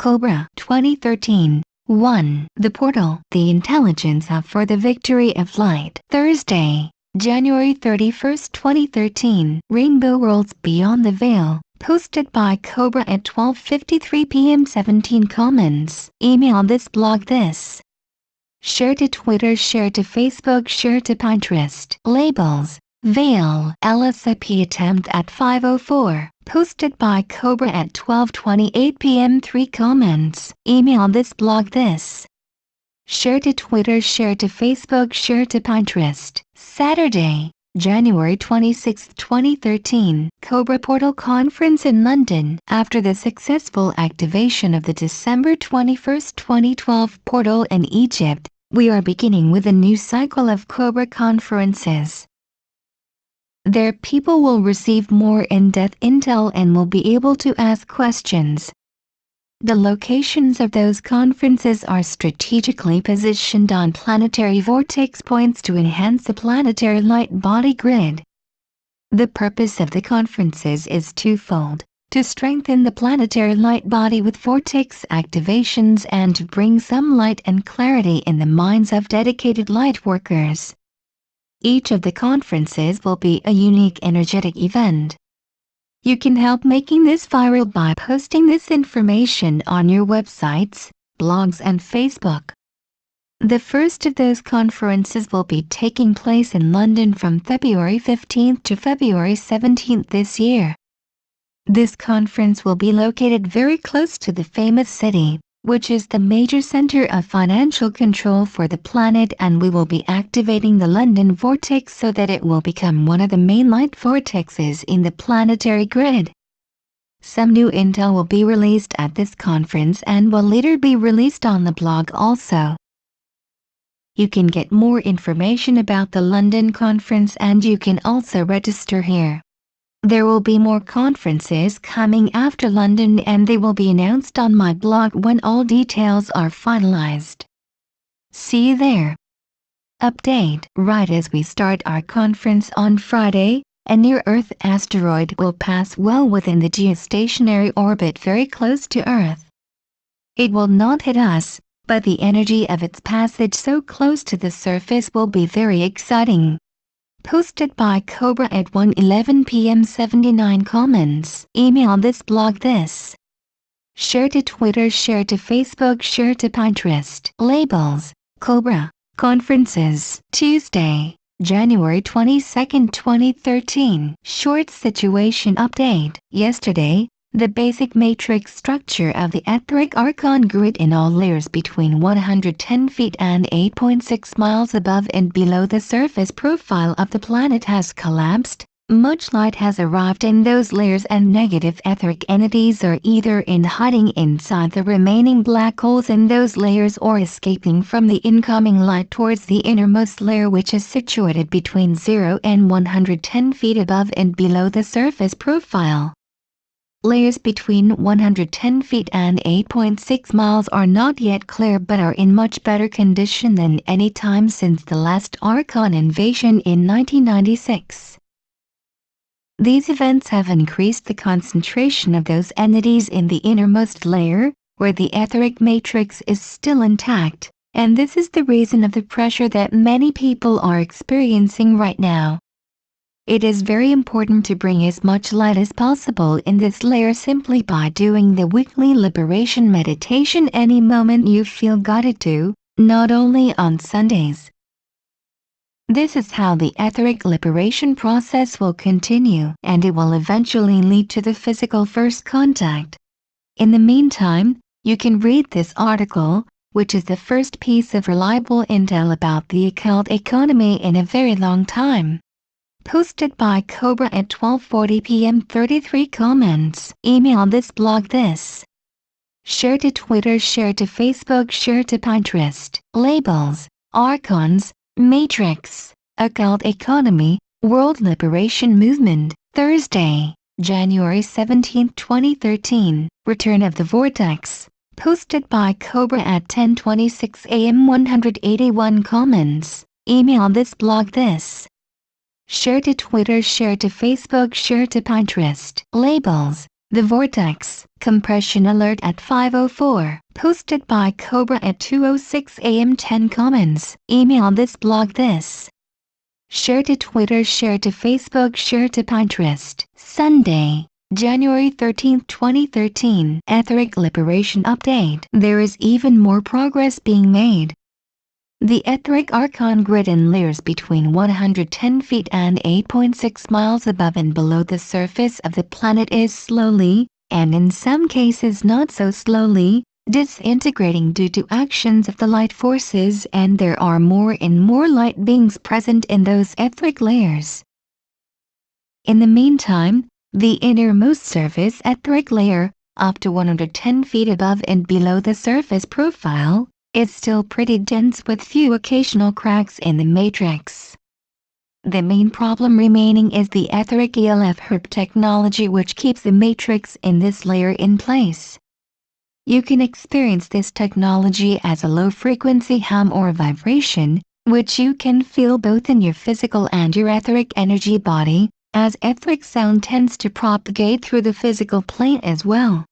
Cobra 2013. 1. The Portal, the Intelligence Hub for the Victory of Light. Thursday, January 31, 2013. Rainbow Worlds Beyond the Veil. Posted by Cobra at 12:53 p.m. 17 comments. Email this blog this. Share to Twitter, share to Facebook, share to Pinterest. Labels. Veil LSIP attempt at 5:04. Posted by Cobra at 12:28 p.m. 3 comments. Email this blog this. Share to Twitter, share to Facebook, share to Pinterest. Saturday, January 26, 2013. Cobra Portal Conference in London. After the successful activation of the December 21, 2012 portal in Egypt, we are beginning with a new cycle of Cobra conferences. There people will receive more in-depth intel and will be able to ask questions. The locations of those conferences are strategically positioned on planetary vortex points to enhance the planetary light body grid. The purpose of the conferences is twofold: to strengthen the planetary light body with vortex activations and to bring some light and clarity in the minds of dedicated light workers. Each of the conferences will be a unique energetic event. You can help making this viral by posting this information on your websites, blogs and Facebook. The first of those conferences will be taking place in London from February 15th to February 17th this year. This conference will be located very close to the famous city, which is the major center of financial control for the planet, and we will be activating the London vortex so that it will become one of the main light vortexes in the planetary grid. Some new intel will be released at this conference and will later be released on the blog also. You can get more information about the London conference and you can also register here. There will be more conferences coming after London and they will be announced on my blog when all details are finalized. See you there. Update: right as we start our conference on Friday, a near-Earth asteroid will pass well within the geostationary orbit very close to Earth. It will not hit us, but the energy of its passage so close to the surface will be very exciting. Posted by Cobra at 1:11 p.m. 79 comments. Email this blog this. Share to Twitter, share to Facebook, share to Pinterest. Labels. Cobra Conferences. Tuesday, January 22, 2013. Short situation update. Yesterday, the basic matrix structure of the etheric archon grid in all layers between 110 feet and 8.6 miles above and below the surface profile of the planet has collapsed. Much light has arrived in those layers and negative etheric entities are either in hiding inside the remaining black holes in those layers or escaping from the incoming light towards the innermost layer, which is situated between 0 and 110 feet above and below the surface profile. Layers between 110 feet and 8.6 miles are not yet clear but are in much better condition than any time since the last Archon invasion in 1996. These events have increased the concentration of those entities in the innermost layer, where the etheric matrix is still intact, and this is the reason of the pressure that many people are experiencing right now. It is very important to bring as much light as possible in this layer simply by doing the weekly liberation meditation any moment you feel guided to, not only on Sundays. This is how the etheric liberation process will continue, and it will eventually lead to the physical first contact. In the meantime, you can read this article, which is the first piece of reliable intel about the occult economy in a very long time. Posted by Cobra at 12:40 p.m. 33 comments. Email this blog this. Share to Twitter, share to Facebook, share to Pinterest. Labels. Archons, Matrix, Occult Economy, World Liberation Movement. Thursday, January 17, 2013. Return of the Vortex. Posted by Cobra at 10:26 a.m. 181 comments. Email this blog this. Share to Twitter, share to Facebook, share to Pinterest. Labels. The Vortex Compression Alert at 5:04. Posted by Cobra at 2:06 a.m. 10 comments. Email this blog this. Share to Twitter, share to Facebook, share to Pinterest. Sunday, January 13, 2013. Etheric Liberation Update. There is even more progress being made. The Etheric Archon grid in layers between 110 feet and 8.6 miles above and below the surface of the planet is slowly, and in some cases not so slowly, disintegrating due to actions of the light forces, and there are more and more light beings present in those etheric layers. In the meantime, the innermost surface etheric layer, up to 110 feet above and below the surface profile, is still pretty dense with few occasional cracks in the matrix. The main problem remaining is the etheric ELF HERP technology, which keeps the matrix in this layer in place. You can experience this technology as a low-frequency hum or vibration, which you can feel both in your physical and your etheric energy body, as etheric sound tends to propagate through the physical plane as well.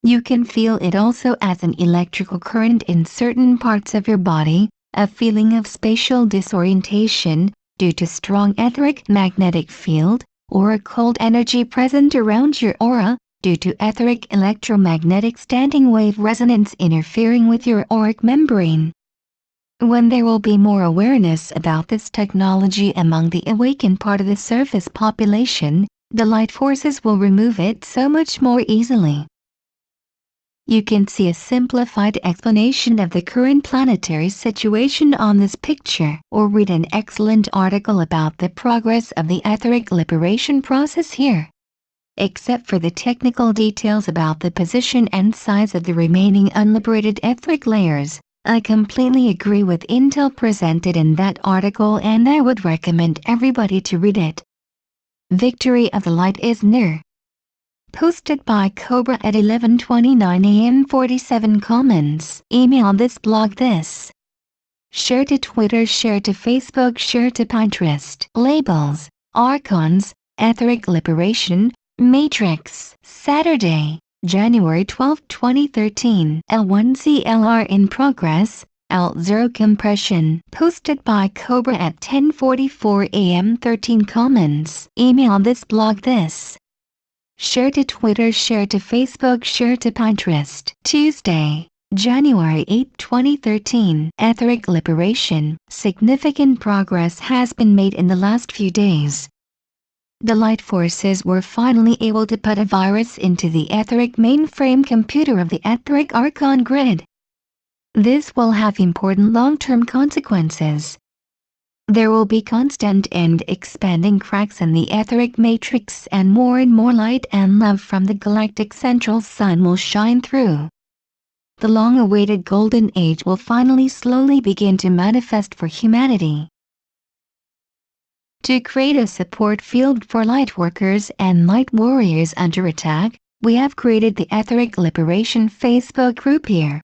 You can feel it also as an electrical current in certain parts of your body, a feeling of spatial disorientation, due to strong etheric magnetic field, or a cold energy present around your aura, due to etheric electromagnetic standing wave resonance interfering with your auric membrane. When there will be more awareness about this technology among the awakened part of the surface population, the light forces will remove it so much more easily. You can see a simplified explanation of the current planetary situation on this picture, or read an excellent article about the progress of the etheric liberation process here. Except for the technical details about the position and size of the remaining unliberated etheric layers, I completely agree with intel presented in that article, and I would recommend everybody to read it. Victory of the light is near. Posted by Cobra at 11:29 a.m. 47 comments. Email this blog this. Share to Twitter, share to Facebook, share to Pinterest. Labels, Archons, Etheric Liberation, Matrix. Saturday, January 12, 2013. L1CLR in progress. L0 compression. Posted by Cobra at 10:44 a.m. 13 comments. Email this blog this. Share to Twitter, share to Facebook, share to Pinterest. Tuesday, January 8, 2013. Etheric Liberation. Significant progress has been made in the last few days. The light forces were finally able to put a virus into the etheric mainframe computer of the Etheric Archon grid. This will have important long-term consequences. There will be constant and expanding cracks in the etheric matrix, and more light and love from the galactic central sun will shine through. The long-awaited golden age will finally slowly begin to manifest for humanity. To create a support field for light workers and light warriors under attack, we have created the Etheric Liberation Facebook group here.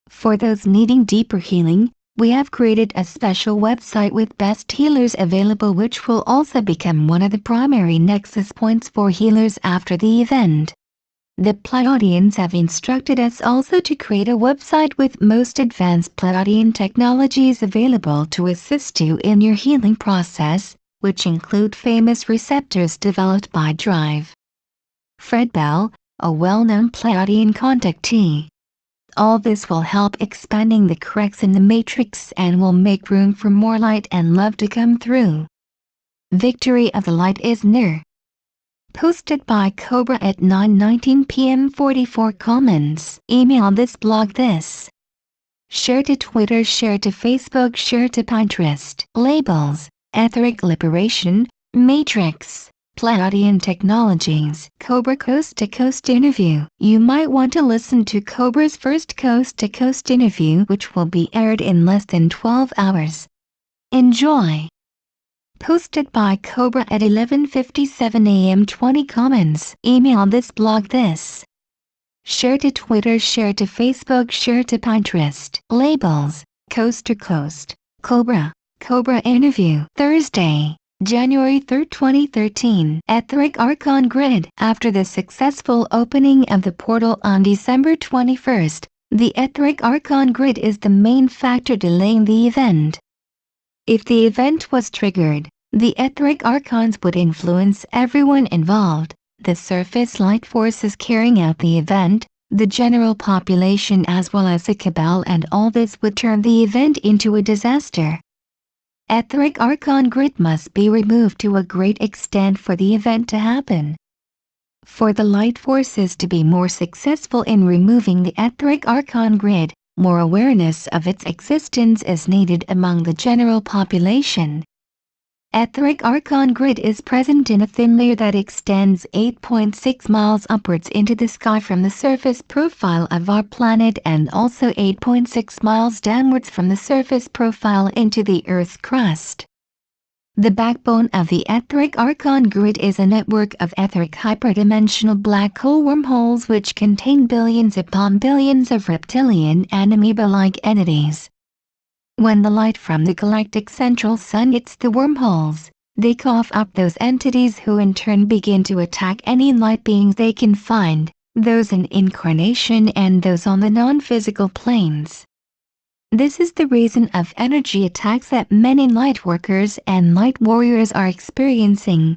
For those needing deeper healing, we have created a special website with best healers available, which will also become one of the primary nexus points for healers after the event. The Pleiadians have instructed us also to create a website with most advanced Pleiadian technologies available to assist you in your healing process, which include famous receptors developed by Drive. Fred Bell, a well-known Pleiadian contactee. All this will help expanding the cracks in the matrix and will make room for more light and love to come through. Victory of the light is near. Posted by Cobra at 9:19 p.m. 44 comments. Email this blog this. Share to Twitter, share to Facebook, share to Pinterest. Labels, Etheric Liberation, Matrix. Pleiadian Technologies. Cobra Coast to Coast interview. You might want to listen to Cobra's first Coast to Coast interview, which will be aired in less than 12 hours. Enjoy. Posted by Cobra at 11:57 a.m. 20 comments. Email this blog this. Share to Twitter, share to Facebook, share to Pinterest. Labels, Coast to Coast. Cobra interview. Thursday, January 3, 2013. Etheric Archon Grid. After the successful opening of the portal on December 21, the Etheric Archon Grid is the main factor delaying the event. If the event was triggered, the Etheric Archons would influence everyone involved, the surface light forces carrying out the event, the general population as well as the Cabal, and all this would turn the event into a disaster. Etheric Archon Grid must be removed to a great extent for the event to happen. For the light forces to be more successful in removing the Etheric Archon Grid, more awareness of its existence is needed among the general population. Etheric Archon Grid is present in a thin layer that extends 8.6 miles upwards into the sky from the surface profile of our planet and also 8.6 miles downwards from the surface profile into the Earth's crust. The backbone of the Etheric Archon Grid is a network of etheric hyperdimensional black hole wormholes which contain billions upon billions of reptilian and amoeba-like entities. When the light from the galactic central sun hits the wormholes, they cough up those entities who in turn begin to attack any light beings they can find, those in incarnation and those on the non-physical planes. This is the reason of energy attacks that many light workers and light warriors are experiencing.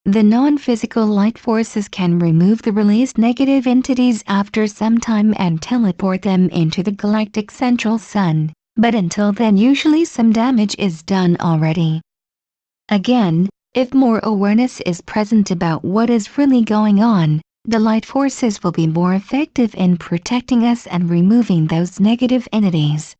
The non-physical light forces can remove the released negative entities after some time and teleport them into the galactic central sun, but until then usually some damage is done already. Again, if more awareness is present about what is really going on, the light forces will be more effective in protecting us and removing those negative entities.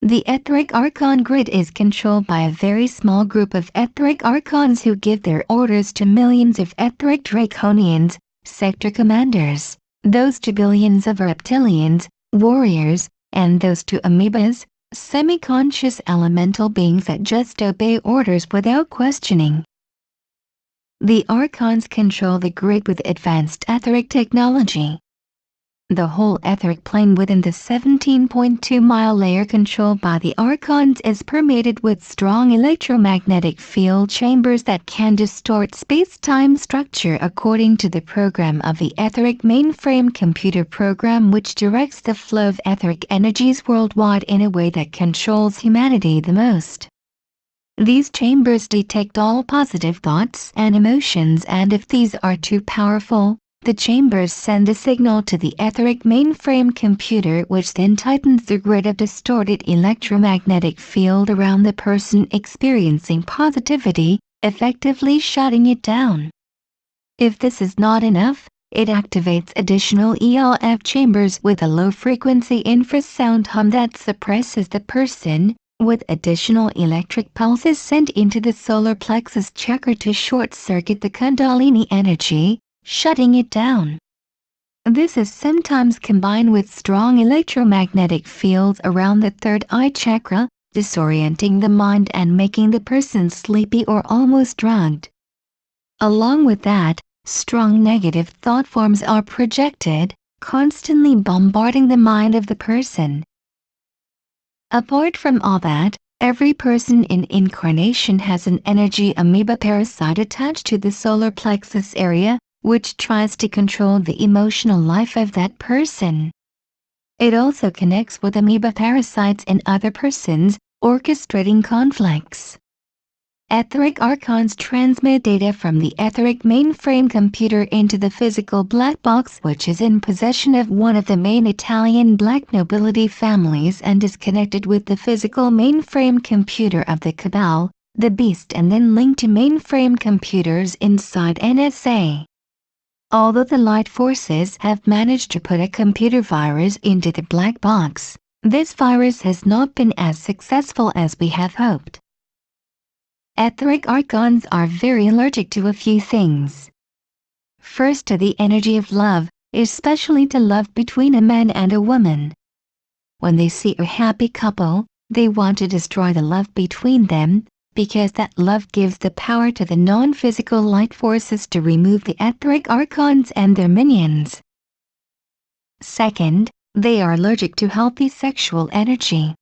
The Etheric Archon Grid is controlled by a very small group of Etheric Archons who give their orders to millions of Etheric Draconians, sector commanders, those to billions of reptilians, warriors, and those to amoebas, semi-conscious elemental beings that just obey orders without questioning. The Archons control the grid with advanced etheric technology. The whole etheric plane within the 17.2-mile layer controlled by the Archons is permeated with strong electromagnetic field chambers that can distort space-time structure according to the program of the etheric mainframe computer program, which directs the flow of etheric energies worldwide in a way that controls humanity the most. These chambers detect all positive thoughts and emotions, and if these are too powerful, the chambers send a signal to the etheric mainframe computer, which then tightens the grid of distorted electromagnetic field around the person experiencing positivity, effectively shutting it down. If this is not enough, it activates additional ELF chambers with a low-frequency infrasound hum that suppresses the person, with additional electric pulses sent into the solar plexus chakra to short-circuit the Kundalini energy, shutting it down. This is sometimes combined with strong electromagnetic fields around the third eye chakra, disorienting the mind and making the person sleepy or almost drugged. Along with that, strong negative thought forms are projected, constantly bombarding the mind of the person. Apart from all that, every person in incarnation has an energy amoeba parasite attached to the solar plexus area, which tries to control the emotional life of that person. It also connects with amoeba parasites in other persons, orchestrating conflicts. Etheric Archons transmit data from the etheric mainframe computer into the physical black box, which is in possession of one of the main Italian black nobility families and is connected with the physical mainframe computer of the Cabal, the Beast, and then linked to mainframe computers inside NSA. Although the light forces have managed to put a computer virus into the black box, this virus has not been as successful as we have hoped. Etheric Archons are very allergic to a few things. First, to the energy of love, especially to love between a man and a woman. When they see a happy couple, they want to destroy the love between them, because that love gives the power to the non-physical light forces to remove the Etheric Archons and their minions. Second, they are allergic to healthy sexual energy.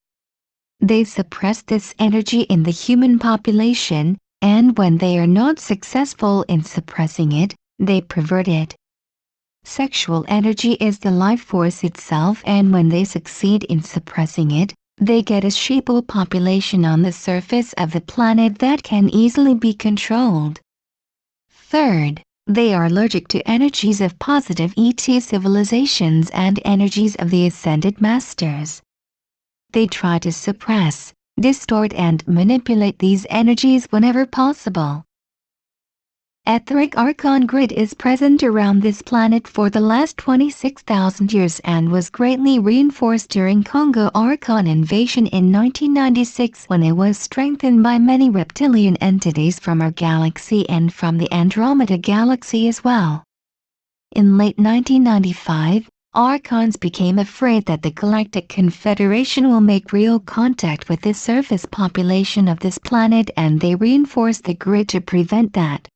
They suppress this energy in the human population, and when they are not successful in suppressing it, they pervert it. Sexual energy is the life force itself, and when they succeed in suppressing it, they get a sheeple population on the surface of the planet that can easily be controlled. Third, they are allergic to energies of positive ET civilizations and energies of the Ascended Masters. They try to suppress, distort and manipulate these energies whenever possible. Etheric Archon grid is present around this planet for the last 26,000 years and was greatly reinforced during Congo Archon invasion in 1996 when it was strengthened by many reptilian entities from our galaxy and from the Andromeda Galaxy as well. In late 1995, Archons became afraid that the Galactic Confederation will make real contact with the surface population of this planet, and they reinforced the grid to prevent that.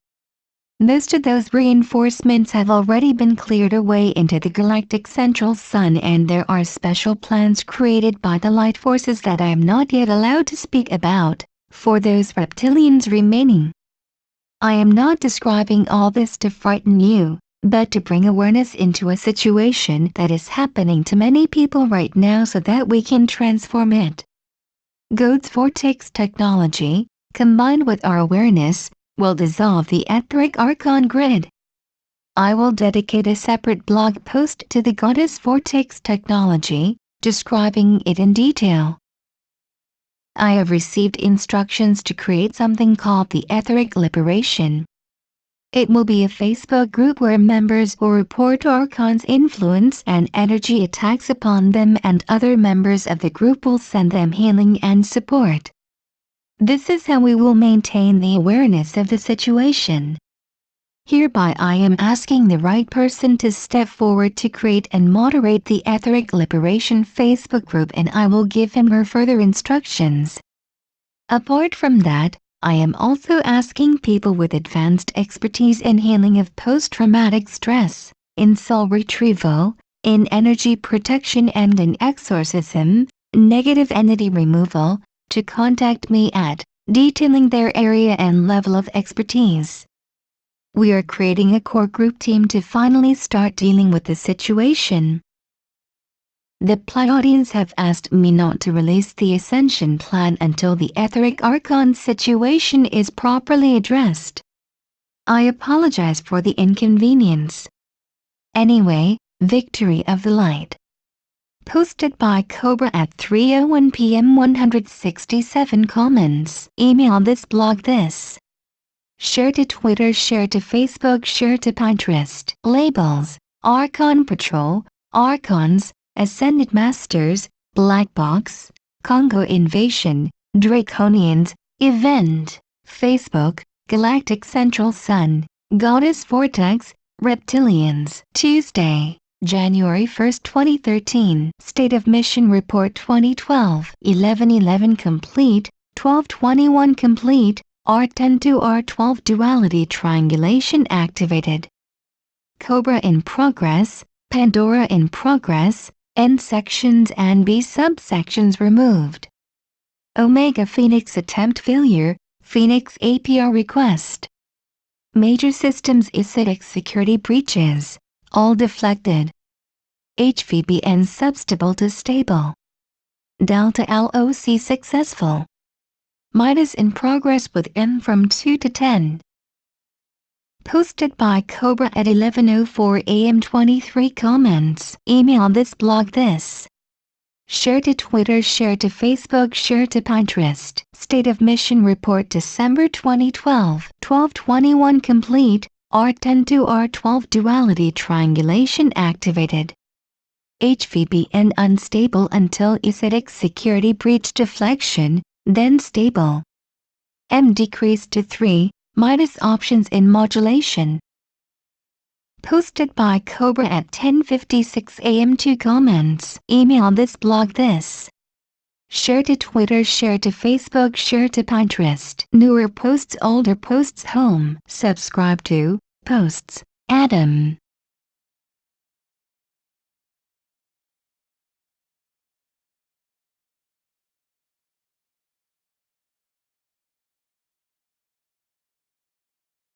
Most of those reinforcements have already been cleared away into the galactic central sun, and there are special plans created by the light forces that I am not yet allowed to speak about, for those reptilians remaining. I am not describing all this to frighten you, but to bring awareness into a situation that is happening to many people right now so that we can transform it. God's Vortex technology, combined with our awareness, will dissolve the Etheric Archon grid. I will dedicate a separate blog post to the Goddess Vortex technology, describing it in detail. I have received instructions to create something called the Etheric Liberation. It will be a Facebook group where members will report Archon's influence and energy attacks upon them, and other members of the group will send them healing and support. This is how we will maintain the awareness of the situation. Hereby I am asking the right person to step forward to create and moderate the Etheric Liberation Facebook group, and I will give him her further instructions. Apart from that, I am also asking people with advanced expertise in healing of post-traumatic stress, in soul retrieval, in energy protection and in exorcism, negative entity removal, to contact me at detailing their area and level of expertise. We are creating a core group team to finally start dealing with the situation. The Pleiadians have asked me not to release the Ascension plan until the Etheric Archon situation is properly addressed. I apologize for the inconvenience. Anyway, Victory of the Light. Posted by Cobra at 3:01 p.m. 167 comments. Email this blog this. Share to Twitter, share to Facebook, share to Pinterest. Labels: Archon Patrol, Archons, Ascended Masters, Black Box, Congo Invasion, Draconians, Event. Facebook, Galactic Central Sun, Goddess Vortex, Reptilians. Tuesday, January 1, 2013. State of Mission Report 2012. 11:11 complete, 12:21 complete, R10 to R12 duality triangulation activated. Cobra in progress, Pandora in progress, N sections and B subsections removed. Omega Phoenix attempt failure, Phoenix APR request. Major systems acidic security breaches, all deflected. HVBN substable to stable. Delta LOC successful. Midas in progress with M from 2 to 10. Posted by Cobra at 11:04 a.m. 23 comments. Email this blog this. Share to Twitter, share to Facebook, share to Pinterest. State of Mission Report December 2012. 12:21 complete, R10 to R12 duality triangulation activated. HVBN unstable until acidic security breach deflection, then stable. M decreased to 3, Midas options in modulation. Posted by Cobra at 10:56 a.m. 2 comments. Email this blog this. Share to Twitter, share to Facebook, share to Pinterest. Newer posts, older posts, home. Subscribe to Posts. Adam.